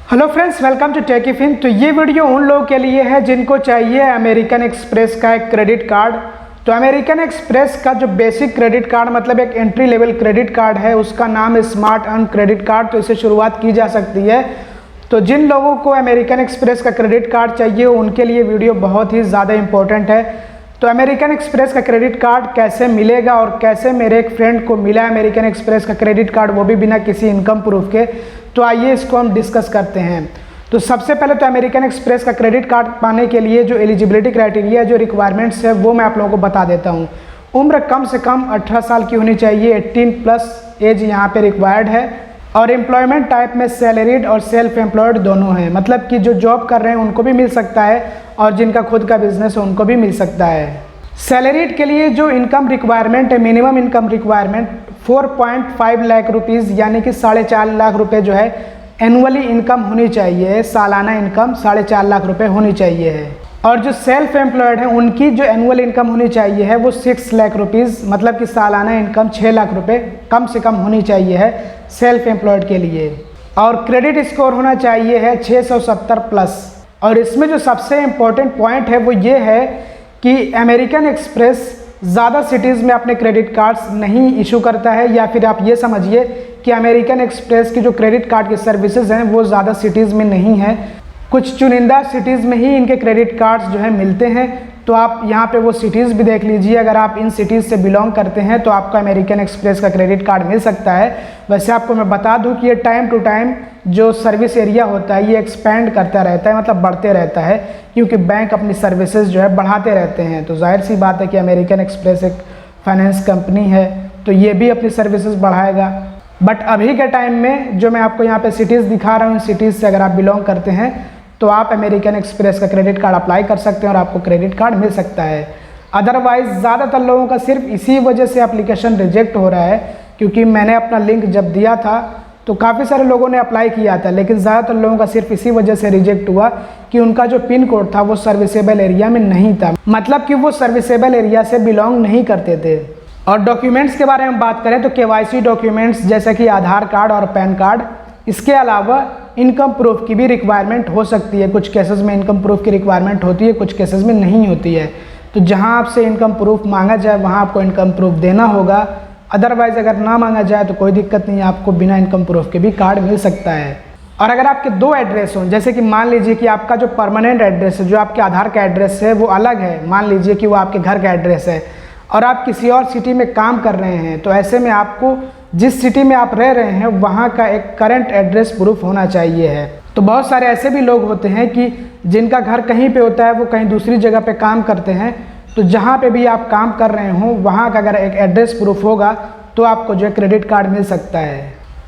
Hello friends, welcome to टेकीफिन। तो ये वीडियो उन लोगों के लिए है जिनको चाहिए अमेरिकन एक्सप्रेस का एक क्रेडिट कार्ड। तो अमेरिकन एक्सप्रेस का जो बेसिक क्रेडिट कार्ड मतलब एक एंट्री लेवल क्रेडिट कार्ड है, उसका नाम है स्मार्ट अर्न क्रेडिट कार्ड। तो इससे शुरुआत की जा सकती है। तो जिन लोगों को अमेरिकन एक्सप्रेस का क्रेडिट कार्ड चाहिए उनके लिए वीडियो बहुत ही ज़्यादा इंपॉर्टेंट है। तो अमेरिकन एक्सप्रेस का क्रेडिट कार्ड कैसे मिलेगा और कैसे मेरे एक फ्रेंड को मिला अमेरिकन एक्सप्रेस का क्रेडिट कार्ड, वो भी बिना किसी इनकम प्रूफ के, तो आइए इसको हम डिस्कस करते हैं। तो सबसे पहले तो अमेरिकन एक्सप्रेस का क्रेडिट कार्ड पाने के लिए जो एलिजिबिलिटी क्राइटेरिया, जो रिक्वायरमेंट्स है, वो मैं आप लोगों को बता देता हूँ। उम्र कम से कम 18 साल की होनी चाहिए, 18+ एज यहाँ पे रिक्वायर्ड है। और एम्प्लॉयमेंट टाइप में सैलरीड और सेल्फ एम्प्लॉयड दोनों हैं, मतलब कि जो जॉब कर रहे हैं उनको भी मिल सकता है और जिनका खुद का बिजनेस है उनको भी मिल सकता है। सैलरीड के लिए जो इनकम रिक्वायरमेंट है, minimum income requirement 4.5 lakh rupees यानी कि 4.5 लाख रुपए जो है एनुअली इनकम होनी चाहिए। सालाना इनकम 4.5 लाख रुपए होनी चाहिए है। और जो सेल्फ एम्प्लॉयड हैं उनकी जो एनुअल इनकम होनी चाहिए है वो 6 लाख रुपीज़, मतलब कि सालाना इनकम 6 लाख रुपए कम से कम होनी चाहिए है सेल्फ एम्प्लॉयड के लिए। और क्रेडिट स्कोर होना चाहिए है 670+। और इसमें जो सबसे इम्पोर्टेंट पॉइंट है वो ये है कि अमेरिकन एक्सप्रेस ज़्यादा सिटीज़ में अपने क्रेडिट कार्ड्स नहीं इशू करता है, या फिर आप ये समझिए कि अमेरिकन एक्सप्रेस की जो क्रेडिट कार्ड की सर्विसेज हैं वो ज़्यादा सिटीज़ में नहीं है। कुछ चुनिंदा सिटीज़ में ही इनके क्रेडिट कार्ड्स जो है मिलते हैं। तो आप यहाँ पे वो सिटीज़ भी देख लीजिए, अगर आप इन सिटीज़ से बिलोंग करते हैं तो आपको अमेरिकन एक्सप्रेस का क्रेडिट कार्ड मिल सकता है। वैसे आपको मैं बता दूँ कि ये टाइम टू टाइम जो सर्विस एरिया होता है ये एक्सपेंड करता रहता है, मतलब बढ़ते रहता है, क्योंकि बैंक अपनी सर्विसेज जो है बढ़ाते रहते हैं। तो जाहिर सी बात है कि अमेरिकन एक्सप्रेस एक फाइनेंस कंपनी है तो ये भी अपनी सर्विसेज बढ़ाएगा। बट अभी के टाइम में जो मैं आपको यहाँ पे सिटीज़ दिखा रहा हूँ, इन सिटीज़ से अगर आप बिलोंग करते हैं तो आप अमेरिकन एक्सप्रेस का क्रेडिट कार्ड अप्लाई कर सकते हैं और आपको क्रेडिट कार्ड मिल सकता है। अदरवाइज़ ज़्यादातर लोगों का सिर्फ इसी वजह से एप्लीकेशन रिजेक्ट हो रहा है, क्योंकि मैंने अपना लिंक जब दिया था तो काफ़ी सारे लोगों ने अप्लाई किया था, लेकिन ज़्यादातर लोगों का सिर्फ इसी वजह से रिजेक्ट हुआ कि उनका जो पिन कोड था वो सर्विसेबल एरिया में नहीं था, मतलब कि वो सर्विसेबल एरिया से बिलोंग नहीं करते थे। और डॉक्यूमेंट्स के बारे में बात करें तो KYC डॉक्यूमेंट्स जैसे कि आधार कार्ड और पैन कार्ड, इसके अलावा इनकम प्रूफ की भी रिक्वायरमेंट हो सकती है। कुछ केसेस में इनकम प्रूफ की रिक्वायरमेंट होती है, कुछ केसेस में नहीं होती है। तो जहां आपसे इनकम प्रूफ मांगा जाए वहां आपको इनकम प्रूफ देना होगा। अदरवाइज़ अगर ना मांगा जाए तो कोई दिक्कत नहीं है, आपको बिना इनकम प्रूफ के भी कार्ड मिल सकता है। और अगर आपके 2 एड्रेस हों, जैसे कि मान लीजिए कि आपका जो परमानेंट एड्रेस है, जो आपके आधार का एड्रेस है वो अलग है, मान लीजिए कि वो आपके घर का एड्रेस है और आप किसी और सिटी में काम कर रहे हैं, तो ऐसे में आपको जिस सिटी में आप रह रहे हैं वहाँ का एक करंट एड्रेस प्रूफ होना चाहिए है। तो बहुत सारे ऐसे भी लोग होते हैं कि जिनका घर कहीं पे होता है, वो कहीं दूसरी जगह पे काम करते हैं, तो जहाँ पे भी आप काम कर रहे हो वहाँ का अगर एक एड्रेस प्रूफ होगा तो आपको जो है क्रेडिट कार्ड मिल सकता है।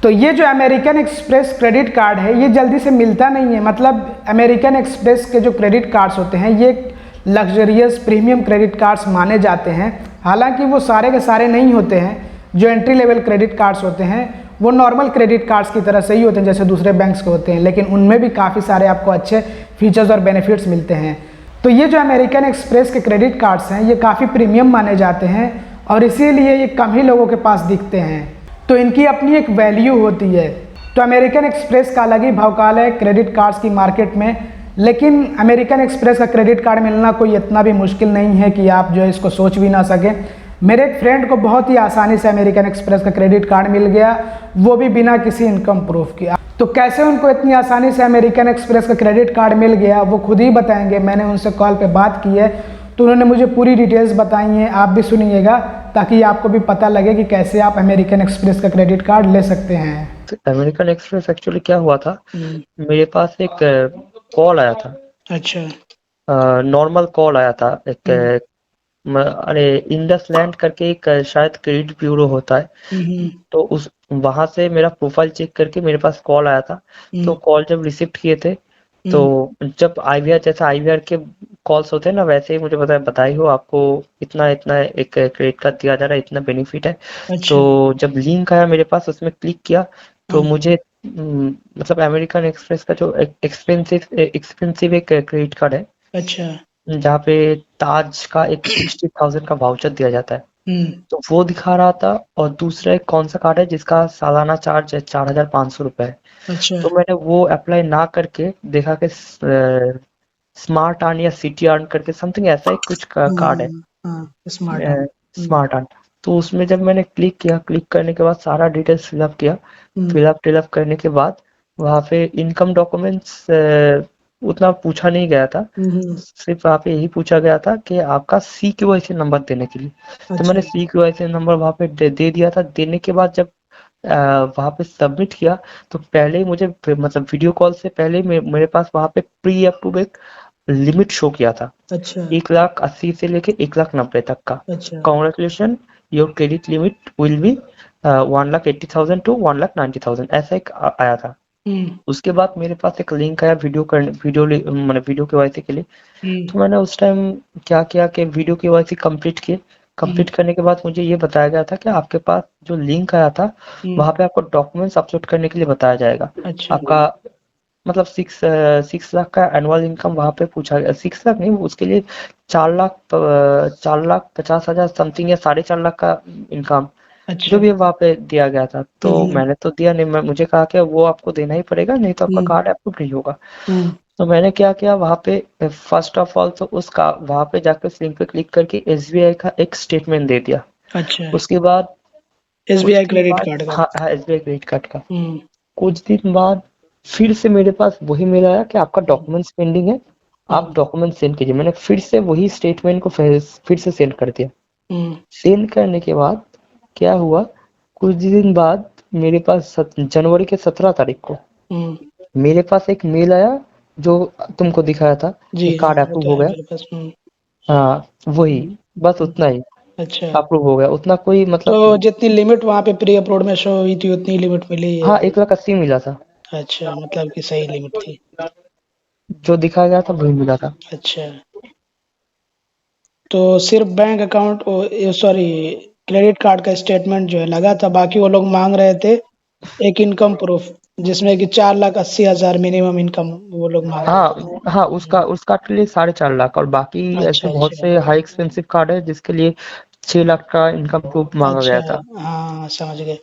तो ये जो अमेरिकन एक्सप्रेस क्रेडिट कार्ड है ये जल्दी से मिलता नहीं है, मतलब अमेरिकन एक्सप्रेस के जो क्रेडिट कार्ड्स होते हैं ये लग्जरियस प्रीमियम क्रेडिट कार्ड्स माने जाते हैं। हालांकि वो सारे के सारे नहीं होते हैं। जो एंट्री लेवल क्रेडिट कार्ड्स होते हैं वो नॉर्मल क्रेडिट कार्ड्स की तरह से ही होते हैं जैसे दूसरे बैंक्स के होते हैं, लेकिन उनमें भी काफ़ी सारे आपको अच्छे फीचर्स और बेनिफिट्स मिलते हैं। तो ये जो अमेरिकन एक्सप्रेस के क्रेडिट कार्ड्स हैं ये काफ़ी प्रीमियम माने जाते हैं और इसीलिए ये कम ही लोगों के पास दिखते हैं। तो इनकी अपनी एक वैल्यू होती है। तो अमेरिकन एक्सप्रेस का अलग ही भौकाल है क्रेडिट कार्ड्स की मार्केट में, लेकिन अमेरिकन एक्सप्रेस का क्रेडिट कार्ड मिलना कोई इतना भी मुश्किल नहीं है कि आप जो है इसको सोच भी ना सकें। मेरे एक फ्रेंड को बहुत ही आसानी से अमेरिकन एक्सप्रेस का क्रेडिट कार्ड मिल गया, वो भी बिना किसी इनकम प्रूफ के। तो कैसे उनको इतनी आसानी से अमेरिकन एक्सप्रेस का क्रेडिट कार्ड मिल गया वो खुद ही बताएंगे। मैंने उनसे कॉल पे बात की है तो उन्होंने मुझे पूरी डिटेल्स बताई हैं, आप भी सुनिएगा ताकि आपको भी पता लगे कि कैसे आप अमेरिकन एक्सप्रेस का क्रेडिट कार्ड ले सकते हैं। तो अमेरिकन एक्सप्रेस एक्चुअली क्या हुआ था, मेरे पास एक कॉल आया था। अच्छा। नॉर्मल कॉल आया था एक अरे इंडस लैंड करके एक शायद क्रेडिट ब्यूरो होता है, तो उस वहां से मेरा प्रोफाइल चेक करके मेरे पास कॉल आया था। तो कॉल जब रिसीव किए थे तो जब IVR जैसा IVR के कॉल्स होते हैं ना, वैसे ही मुझे बताई हो आपको इतना इतना एक क्रेडिट कार्ड दिया जा रहा है, इतना बेनिफिट है। अच्छा। तो जब लिंक आया मेरे पास उसमें क्लिक किया तो मुझे मतलब अमेरिकन एक्सप्रेस का जो एक्सपेंसिव एक क्रेडिट कार्ड है, अच्छा। जहाँ पे ताज का एक 60,000 का वाउचर दिया जाता है, तो वो दिखा रहा था। और दूसरा एक कौन सा कार्ड है जिसका सालाना चार्ज है 4,500 रुपए है, अच्छा। तो मैंने वो अप्लाई ना करके देखा कि स्मार्ट अर्न या सिटी अर्न करके समथिंग ऐसा ही कुछ कार्ड है, हाँ, स्मार्ट है। Smart earn. तो उसमें जब मैंने क्लिक किया, क्लिक करने के बाद सारा डिटेल्स फिलअप किया, फिलअप करने के बाद वहाँ पे इनकम डॉक्यूमेंट्स उतना पूछा नहीं गया था, सिर्फ वहाँ पे यही पूछा गया था कि आपका CQIC नंबर देने के लिए। तो मैंने CQIC नंबर वहाँ पे दे दिया था। देने के बाद जब वहाँ पे सबमिट किया, तो पहले ही मुझे मतलब वीडियो कॉल से पहले मेरे पास वहाँ पे प्री अप्रूव एक लिमिट शो किया था, अच्छा। 1,80,000 से लेके 1,90,000 तक का। अच्छा। Congratulation, your credit limit will be 1,80,000 to 1,90,000 ऐसा एक आया था। उसके बाद मेरे पास एक लिंक आया वीडियो केवाईसी के लिए। तो मैंने उस टाइम क्या किया कि वीडियो केवाईसी कंप्लीट करने के बाद मुझे ये बताया गया था कि आपके पास जो लिंक आया था वहाँ पे आपको डॉक्यूमेंट्स अपलोड करने के लिए बताया जाएगा। अच्छा। आपका मतलब 6 लाख का एनुअल इनकम वहाँ पे पूछा गया। 6 लाख नहीं, उसके लिए 4,50,000 समथिंग या 4.5 लाख का इनकम जो भी वहाँ पे दिया गया था। तो मैंने तो दिया नहीं, मुझे कहा कि वो आपको देना ही पड़ेगा, नहीं तो आपका कार्ड अप्रूव नहीं होगा। तो मैंने क्या किया, वहाँ पे फर्स्ट ऑफ ऑल तो उसका वहाँ पे जाकर उस लिंक पे क्लिक करके SBI का एक स्टेटमेंट दे दिया। अच्छा। उसके बाद SBI क्रेडिट कार्ड का। हाँ SBI क्रेडिट कार्ड का। कुछ दिन बाद फिर से मेरे पास वही मेल आया कि आपका डॉक्यूमेंट्स पेंडिंग है, आप डॉक्यूमेंट सेंड कीजिए। मैंने फिर से वही स्टेटमेंट को फिर से सेंड कर दिया। सेंड करने के बाद क्या हुआ, कुछ दिन बाद मेरे पास जनवरी के 17 तारीख को मेरे पास एक मेल आया जो तुमको दिखाया था कि कार्ड अप्रूव हो गया। हाँ वही, बस उतना ही अच्छा। अप्रूव हो गया, उतना कोई मतलब तो जितनी लिमिट वहाँ पे प्री अपलोड में शो हुई थी उतनी लिमिट मिली है? हाँ 1,80,000 मिला था। अच्छा, मतलब कि सही लिमिट थी। जो दिखाया गया था वही मिला था। अच्छा। तो सिर्फ bank account sorry credit card का स्टेटमेंट जो है लगा था, बाकी वो लोग मांग रहे थे एक इनकम प्रूफ जिसमें कि 4,80,000 मिनिमम इनकम वो लोग मांग रहे थे। हाँ उसका के लिए 4.5 लाख, और बाकी ऐसे बहुत से हाई एक्सपेंसिव कार्ड है जिसके लिए 6 लाख का इनकम प्रूफ मांगा गया था। हाँ समझ गए।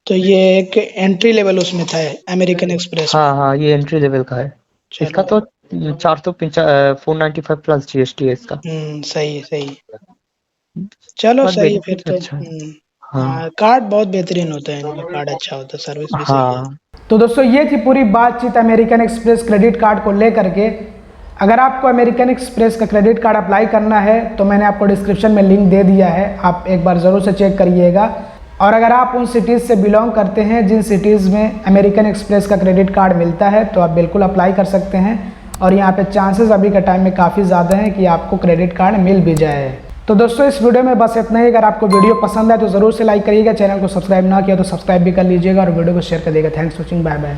तो ये एक एंट्री लेवल उसमें था अमेरिकन एक्सप्रेस में। हाँ ये एंट्री लेवल का है। इसका तो 495 प्लस GST है इसका। सही। चलो बट सही है फिर बेनिफिट तो। अच्छा है। हाँ, कार्ड बहुत बेहतरीन होता है, इनका कार्ड अच्छा होता है, सर्विस भी सही है। तो दोस्तों ये थी पूरी बातचीत अमेरिकन एक्सप्रेस क्रेडिट कार्ड को लेकर के। अगर आपको अमेरिकन एक्सप्रेस का क्रेडिट कार्ड अप्लाई करना है तो मैंने आपको डिस्क्रिप्शन में लिंक दे दिया है, आप एक बार ज़रूर से चेक करिएगा। और अगर आप उन सिटीज़ से बिलोंग करते हैं जिन सिटीज़ में अमेरिकन एक्सप्रेस का क्रेडिट कार्ड मिलता है तो आप बिल्कुल अप्लाई कर सकते हैं। और यहाँ पे चांसेस अभी के टाइम में काफ़ी ज़्यादा हैं कि आपको क्रेडिट कार्ड मिल भी जाए। तो दोस्तों इस वीडियो में बस इतना ही। अगर आपको वीडियो पसंद है तो ज़रूर से लाइक करिएगा, चैनल को सब्सक्राइब ना किया तो सब्सक्राइब भी कर लीजिएगा और वीडियो को शेयर कर दीजिएगा। Thanks for watching, bye bye.